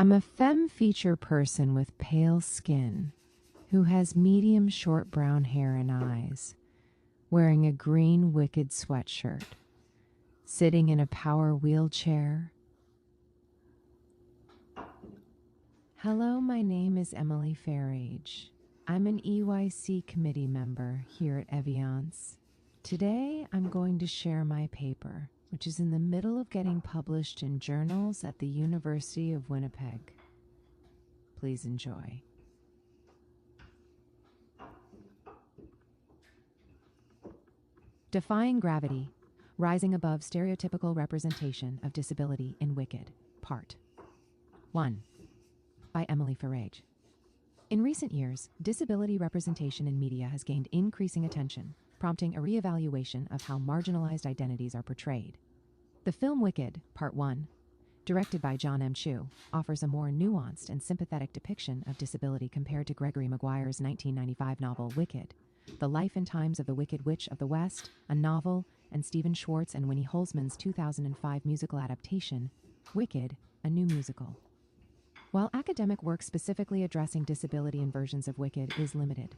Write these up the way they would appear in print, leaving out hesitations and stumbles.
I'm a femme feature person with pale skin who has medium short brown hair and eyes, wearing a green Wicked sweatshirt, sitting in a power wheelchair. Hello, my name is Emily Farage. I'm an EYC committee member here at Eviance. Today, I'm going to share my paper, which is in the middle of getting published in journals at the University of Winnipeg. Please enjoy. Defying Gravity, Rising Above Stereotypical Representation of Disability in Wicked, Part 1, by Emily Farage. In recent years, disability representation in media has gained increasing attention, prompting a reevaluation of how marginalized identities are portrayed. The film Wicked, Part 1, directed by John M. Chu, offers a more nuanced and sympathetic depiction of disability compared to Gregory Maguire's 1995 novel Wicked, The Life and Times of the Wicked Witch of the West, a novel, and Stephen Schwartz and Winnie Holzman's 2005 musical adaptation, Wicked, a New Musical. While academic work specifically addressing disability in versions of Wicked is limited,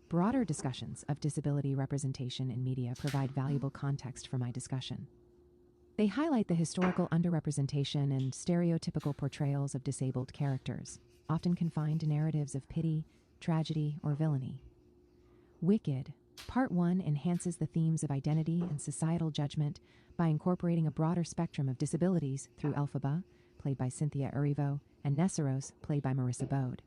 broader discussions of disability representation in media provide valuable context for my discussion. They highlight the historical underrepresentation and stereotypical portrayals of disabled characters, often confined to narratives of pity, tragedy, or villainy. Wicked, Part 1 enhances the themes of identity and societal judgment by incorporating a broader spectrum of disabilities through Elphaba, played by Cynthia Erivo, and Nessarose, played by Marissa Bode.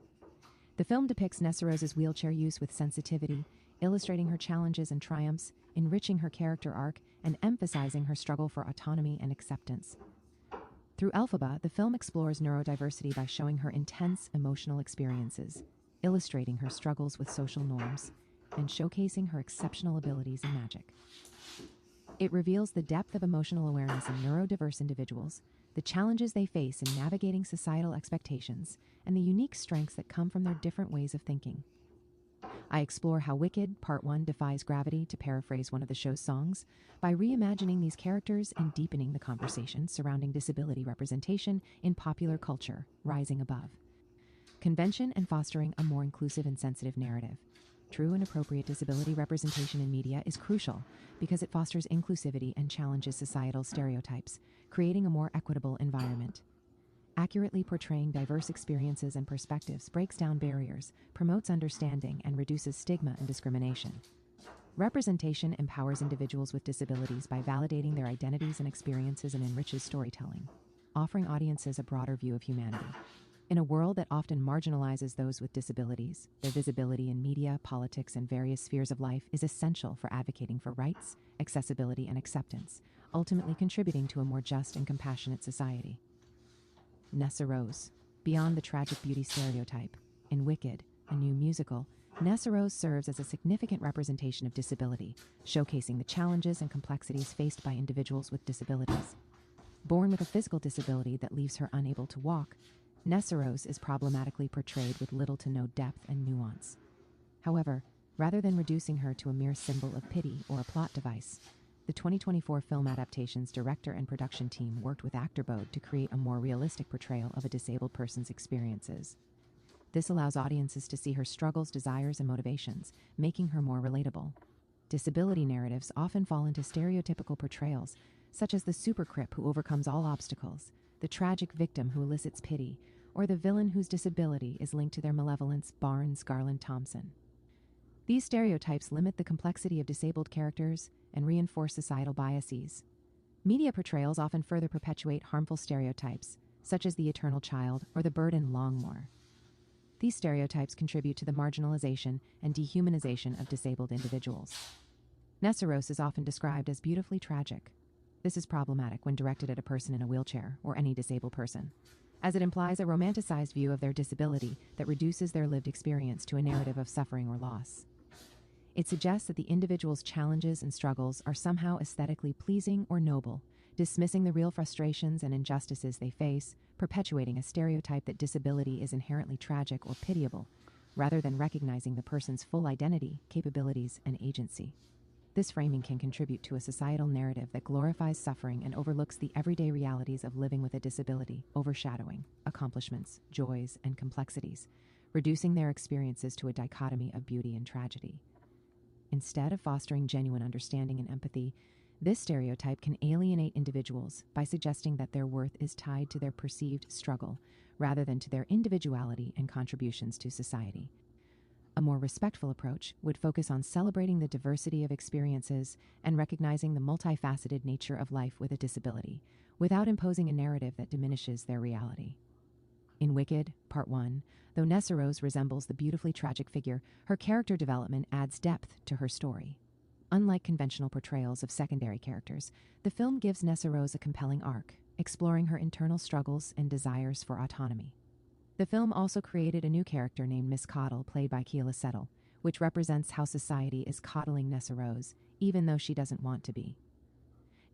The film depicts Nessarose's wheelchair use with sensitivity, illustrating her challenges and triumphs, enriching her character arc, and emphasizing her struggle for autonomy and acceptance. Through Elphaba, the film explores neurodiversity by showing her intense emotional experiences, illustrating her struggles with social norms, and showcasing her exceptional abilities in magic. It reveals the depth of emotional awareness in neurodiverse individuals, the challenges they face in navigating societal expectations, and the unique strengths that come from their different ways of thinking. I explore how Wicked, Part 1 defies gravity, to paraphrase one of the show's songs, by reimagining these characters and deepening the conversation surrounding disability representation in popular culture, rising above convention and fostering a more inclusive and sensitive narrative. True and appropriate disability representation in media is crucial because it fosters inclusivity and challenges societal stereotypes, creating a more equitable environment. Accurately portraying diverse experiences and perspectives breaks down barriers, promotes understanding, and reduces stigma and discrimination. Representation empowers individuals with disabilities by validating their identities and experiences and enriches storytelling, offering audiences a broader view of humanity. In a world that often marginalizes those with disabilities, their visibility in media, politics, and various spheres of life is essential for advocating for rights, accessibility, and acceptance, ultimately contributing to a more just and compassionate society. Nessarose, beyond the tragic beauty stereotype. In Wicked, a New Musical, Nessarose serves as a significant representation of disability, showcasing the challenges and complexities faced by individuals with disabilities. Born with a physical disability that leaves her unable to walk, Nessarose is problematically portrayed with little to no depth and nuance. However, rather than reducing her to a mere symbol of pity or a plot device, the 2024 film adaptation's director and production team worked with actor Bode to create a more realistic portrayal of a disabled person's experiences. This allows audiences to see her struggles, desires, and motivations, making her more relatable. Disability narratives often fall into stereotypical portrayals, such as the super crip who overcomes all obstacles, the tragic victim who elicits pity, or the villain whose disability is linked to their malevolence, Barnes Garland Thompson. These stereotypes limit the complexity of disabled characters and reinforce societal biases. Media portrayals often further perpetuate harmful stereotypes, such as the eternal child or the bird in Longmore. These stereotypes contribute to the marginalization and dehumanization of disabled individuals. Nessarose is often described as beautifully tragic. This is problematic when directed at a person in a wheelchair or any disabled person, as it implies a romanticized view of their disability that reduces their lived experience to a narrative of suffering or loss. It suggests that the individual's challenges and struggles are somehow aesthetically pleasing or noble, dismissing the real frustrations and injustices they face, perpetuating a stereotype that disability is inherently tragic or pitiable, rather than recognizing the person's full identity, capabilities, and agency. This framing can contribute to a societal narrative that glorifies suffering and overlooks the everyday realities of living with a disability, overshadowing accomplishments, joys, and complexities, reducing their experiences to a dichotomy of beauty and tragedy. Instead of fostering genuine understanding and empathy, this stereotype can alienate individuals by suggesting that their worth is tied to their perceived struggle rather than to their individuality and contributions to society. A more respectful approach would focus on celebrating the diversity of experiences and recognizing the multifaceted nature of life with a disability, without imposing a narrative that diminishes their reality. In Wicked, Part 1, though Nessarose resembles the beautifully tragic figure, her character development adds depth to her story. Unlike conventional portrayals of secondary characters, the film gives Nessarose a compelling arc, exploring her internal struggles and desires for autonomy. The film also created a new character named Miss Coddle, played by Keala Settle, which represents how society is coddling Nessarose, even though she doesn't want to be.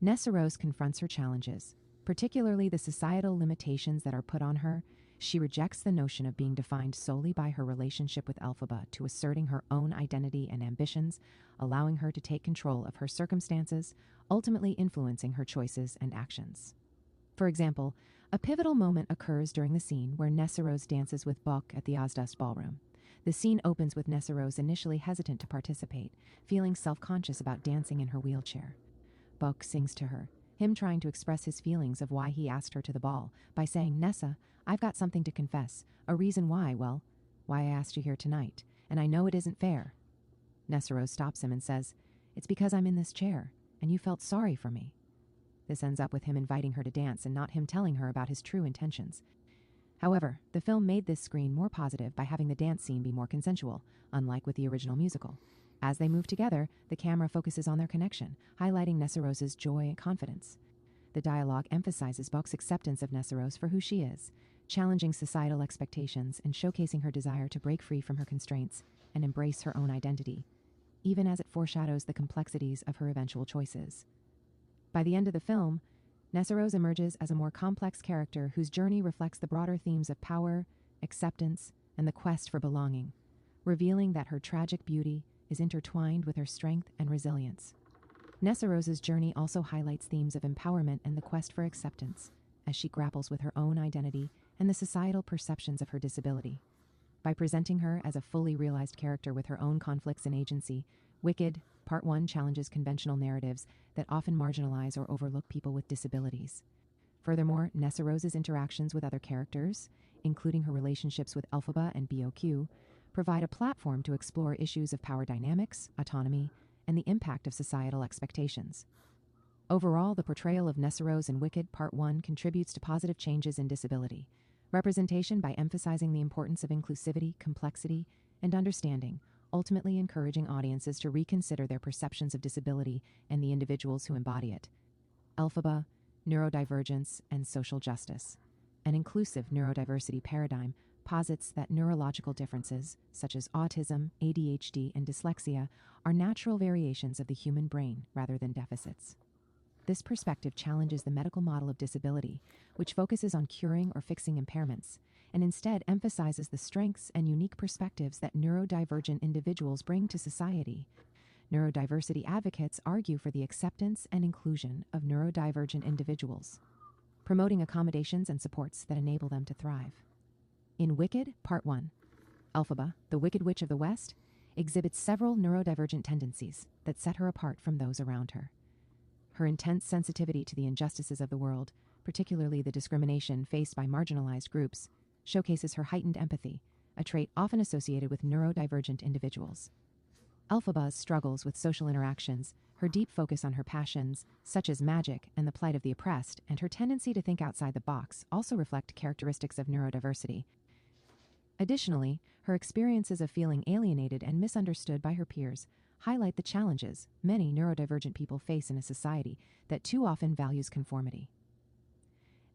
Nessarose confronts her challenges, particularly the societal limitations that are put on her. She rejects the notion of being defined solely by her relationship with Elphaba to asserting her own identity and ambitions, allowing her to take control of her circumstances, ultimately influencing her choices and actions. For example, a pivotal moment occurs during the scene where Nessarose dances with Buck at the Ozdust Ballroom. The scene opens with Nessarose initially hesitant to participate, feeling self-conscious about dancing in her wheelchair. Buck sings to her, him trying to express his feelings of why he asked her to the ball by saying, "Nessa, I've got something to confess, a reason why I asked you here tonight, and I know it isn't fair." Nessarose stops him and says, "It's because I'm in this chair, and you felt sorry for me." This ends up with him inviting her to dance and not him telling her about his true intentions. However, the film made this screen more positive by having the dance scene be more consensual, unlike with the original musical. As they move together, the camera focuses on their connection, highlighting Nessarose's joy and confidence. The dialogue emphasizes Buck's acceptance of Nessarose for who she is, challenging societal expectations and showcasing her desire to break free from her constraints and embrace her own identity, even as it foreshadows the complexities of her eventual choices. By the end of the film, Nessarose emerges as a more complex character whose journey reflects the broader themes of power, acceptance, and the quest for belonging, revealing that her tragic beauty is intertwined with her strength and resilience. Nessarose's journey also highlights themes of empowerment and the quest for acceptance, as she grapples with her own identity and the societal perceptions of her disability. By presenting her as a fully realized character with her own conflicts and agency, Wicked, Part 1 challenges conventional narratives that often marginalize or overlook people with disabilities. Furthermore, Nessarose's interactions with other characters, including her relationships with Elphaba and BOQ, provide a platform to explore issues of power dynamics, autonomy, and the impact of societal expectations. Overall, the portrayal of Nessarose in Wicked Part 1 contributes to positive changes in disability representation by emphasizing the importance of inclusivity, complexity, and understanding, ultimately encouraging audiences to reconsider their perceptions of disability and the individuals who embody it. Elphaba, neurodivergence, and social justice. An inclusive neurodiversity paradigm posits that neurological differences, such as autism, ADHD, and dyslexia, are natural variations of the human brain rather than deficits. This perspective challenges the medical model of disability, which focuses on curing or fixing impairments, and instead emphasizes the strengths and unique perspectives that neurodivergent individuals bring to society. Neurodiversity advocates argue for the acceptance and inclusion of neurodivergent individuals, promoting accommodations and supports that enable them to thrive. In Wicked, Part 1, Elphaba, the Wicked Witch of the West, exhibits several neurodivergent tendencies that set her apart from those around her. Her intense sensitivity to the injustices of the world, particularly the discrimination faced by marginalized groups, showcases her heightened empathy, a trait often associated with neurodivergent individuals. Elphaba's struggles with social interactions, her deep focus on her passions, such as magic and the plight of the oppressed, and her tendency to think outside the box also reflect characteristics of neurodiversity. Additionally, her experiences of feeling alienated and misunderstood by her peers highlight the challenges many neurodivergent people face in a society that too often values conformity.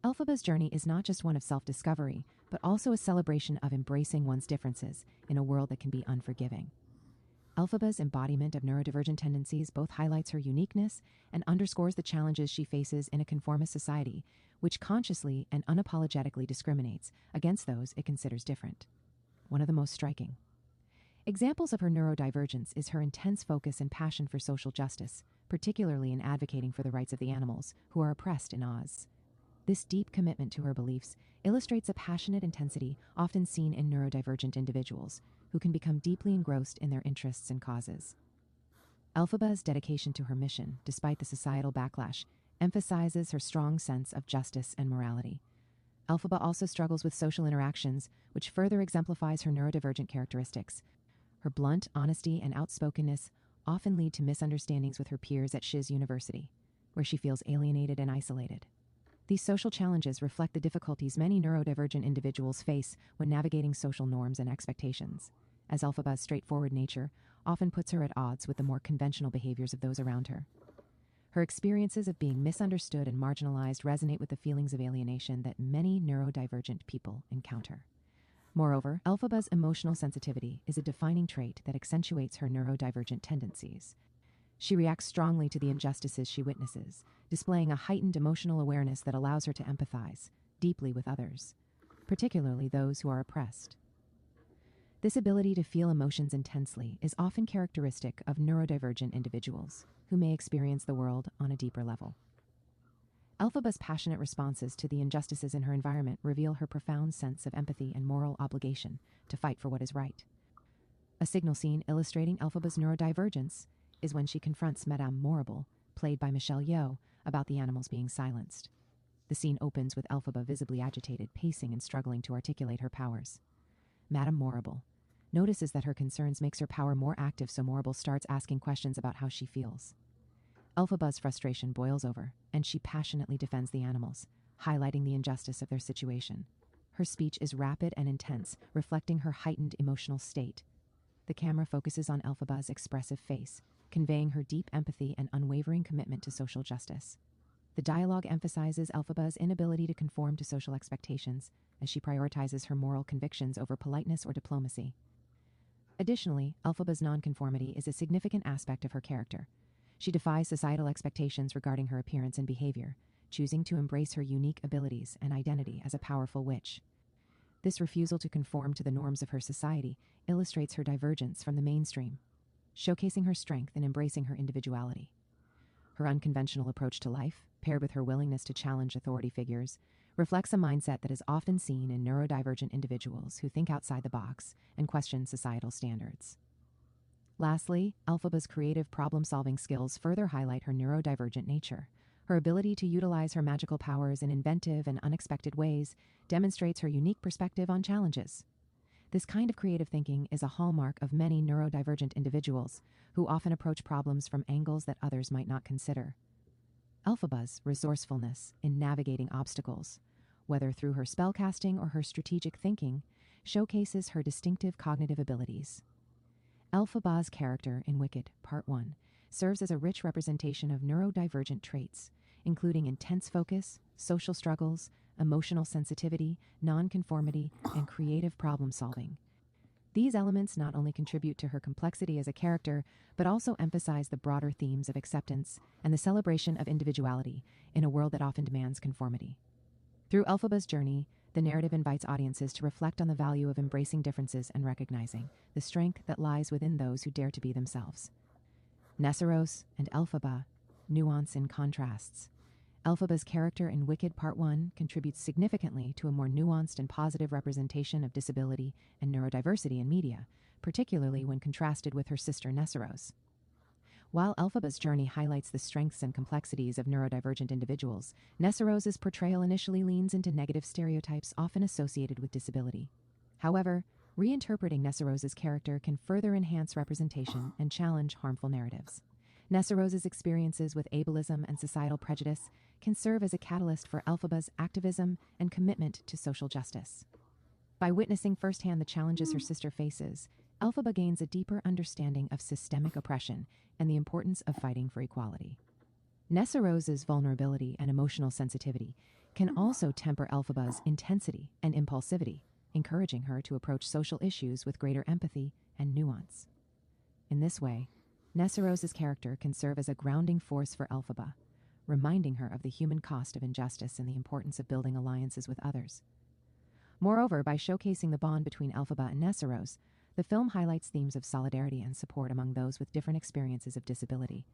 Elphaba's journey is not just one of self-discovery, but also a celebration of embracing one's differences in a world that can be unforgiving. Elphaba's embodiment of neurodivergent tendencies both highlights her uniqueness and underscores the challenges she faces in a conformist society, which consciously and unapologetically discriminates against those it considers different. One of the most striking Examples of her neurodivergence is her intense focus and passion for social justice, particularly in advocating for the rights of the animals who are oppressed in Oz. This deep commitment to her beliefs illustrates a passionate intensity often seen in neurodivergent individuals, who can become deeply engrossed in their interests and causes. Elphaba's dedication to her mission, despite the societal backlash, emphasizes her strong sense of justice and morality. Elphaba also struggles with social interactions, which further exemplifies her neurodivergent characteristics. Her blunt honesty and outspokenness often lead to misunderstandings with her peers at Shiz University, where she feels alienated and isolated. These social challenges reflect the difficulties many neurodivergent individuals face when navigating social norms and expectations, as Elphaba's straightforward nature often puts her at odds with the more conventional behaviors of those around her. Her experiences of being misunderstood and marginalized resonate with the feelings of alienation that many neurodivergent people encounter. Moreover, Elphaba's emotional sensitivity is a defining trait that accentuates her neurodivergent tendencies. She reacts strongly to the injustices she witnesses, displaying a heightened emotional awareness that allows her to empathize deeply with others, particularly those who are oppressed. This ability to feel emotions intensely is often characteristic of neurodivergent individuals who may experience the world on a deeper level. Elphaba's passionate responses to the injustices in her environment reveal her profound sense of empathy and moral obligation to fight for what is right. A signal scene illustrating Elphaba's neurodivergence is when she confronts Madame Morrible, played by Michelle Yeoh, about the animals being silenced. The scene opens with Elphaba visibly agitated, pacing and struggling to articulate her powers. Madame Morrible notices that her concerns makes her power more active, so Morrible starts asking questions about how she feels. Elphaba's frustration boils over, and she passionately defends the animals, highlighting the injustice of their situation. Her speech is rapid and intense, reflecting her heightened emotional state. The camera focuses on Elphaba's expressive face, conveying her deep empathy and unwavering commitment to social justice. The dialogue emphasizes Elphaba's inability to conform to social expectations, as she prioritizes her moral convictions over politeness or diplomacy. Additionally, Elphaba's nonconformity is a significant aspect of her character. She defies societal expectations regarding her appearance and behavior, choosing to embrace her unique abilities and identity as a powerful witch. This refusal to conform to the norms of her society illustrates her divergence from the mainstream, showcasing her strength in embracing her individuality. Her unconventional approach to life, paired with her willingness to challenge authority figures, reflects a mindset that is often seen in neurodivergent individuals who think outside the box and question societal standards. Lastly, Elphaba's creative problem-solving skills further highlight her neurodivergent nature. Her ability to utilize her magical powers in inventive and unexpected ways demonstrates her unique perspective on challenges. This kind of creative thinking is a hallmark of many neurodivergent individuals who often approach problems from angles that others might not consider. Elphaba's resourcefulness in navigating obstacles, whether through her spellcasting or her strategic thinking, showcases her distinctive cognitive abilities. Elphaba's character in Wicked, Part 1, serves as a rich representation of neurodivergent traits, including intense focus, social struggles, emotional sensitivity, nonconformity, and creative problem-solving. These elements not only contribute to her complexity as a character, but also emphasize the broader themes of acceptance and the celebration of individuality in a world that often demands conformity. Through Elphaba's journey, the narrative invites audiences to reflect on the value of embracing differences and recognizing the strength that lies within those who dare to be themselves. Nessarose and Elphaba, nuance in contrasts. Elphaba's character in Wicked Part 1 contributes significantly to a more nuanced and positive representation of disability and neurodiversity in media, particularly when contrasted with her sister Nessarose. While Elphaba's journey highlights the strengths and complexities of neurodivergent individuals, Nessarose's portrayal initially leans into negative stereotypes often associated with disability. However, reinterpreting Nessarose's character can further enhance representation and challenge harmful narratives. Nessarose's experiences with ableism and societal prejudice can serve as a catalyst for Elphaba's activism and commitment to social justice. By witnessing firsthand the challenges her sister faces, Elphaba gains a deeper understanding of systemic oppression and the importance of fighting for equality. Nessarose's vulnerability and emotional sensitivity can also temper Elphaba's intensity and impulsivity, encouraging her to approach social issues with greater empathy and nuance. In this way, Nessarose's character can serve as a grounding force for Elphaba, reminding her of the human cost of injustice and the importance of building alliances with others. Moreover, by showcasing the bond between Elphaba and Nessarose, the film highlights themes of solidarity and support among those with different experiences of disability.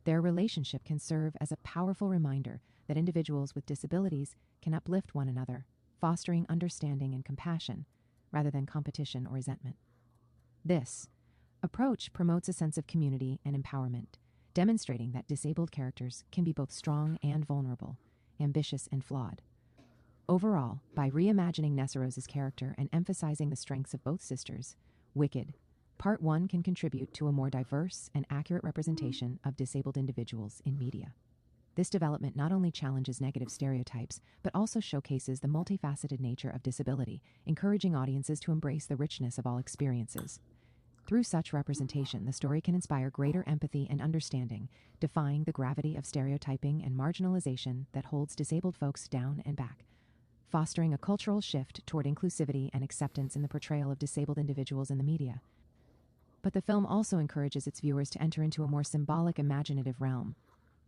Their relationship can serve as a powerful reminder that individuals with disabilities can uplift one another, fostering understanding and compassion rather than competition or resentment. This approach promotes a sense of community and empowerment, demonstrating that disabled characters can be both strong and vulnerable, ambitious and flawed. Overall, by reimagining Nessarose's character and emphasizing the strengths of both sisters, Wicked, Part 1 can contribute to a more diverse and accurate representation of disabled individuals in media. This development not only challenges negative stereotypes, but also showcases the multifaceted nature of disability, encouraging audiences to embrace the richness of all experiences. Through such representation, the story can inspire greater empathy and understanding, defying the gravity of stereotyping and marginalization that holds disabled folks down and back, fostering a cultural shift toward inclusivity and acceptance in the portrayal of disabled individuals in the media. But the film also encourages its viewers to enter into a more symbolic, imaginative realm.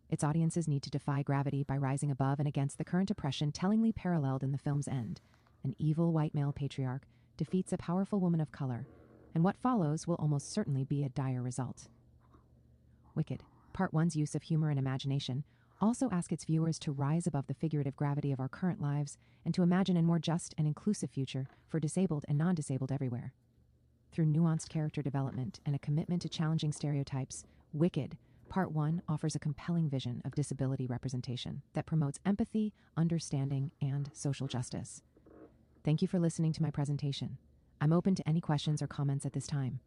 Its audiences need to defy gravity by rising above and against the current oppression tellingly paralleled in the film's end. An evil white male patriarch defeats a powerful woman of color, and what follows will almost certainly be a dire result. Wicked, Part 1's use of humor and imagination also asks its viewers to rise above the figurative gravity of our current lives and to imagine a more just and inclusive future for disabled and non-disabled everywhere. Through nuanced character development and a commitment to challenging stereotypes, Wicked, Part 1 offers a compelling vision of disability representation that promotes empathy, understanding, and social justice. Thank you for listening to my presentation. I'm open to any questions or comments at this time.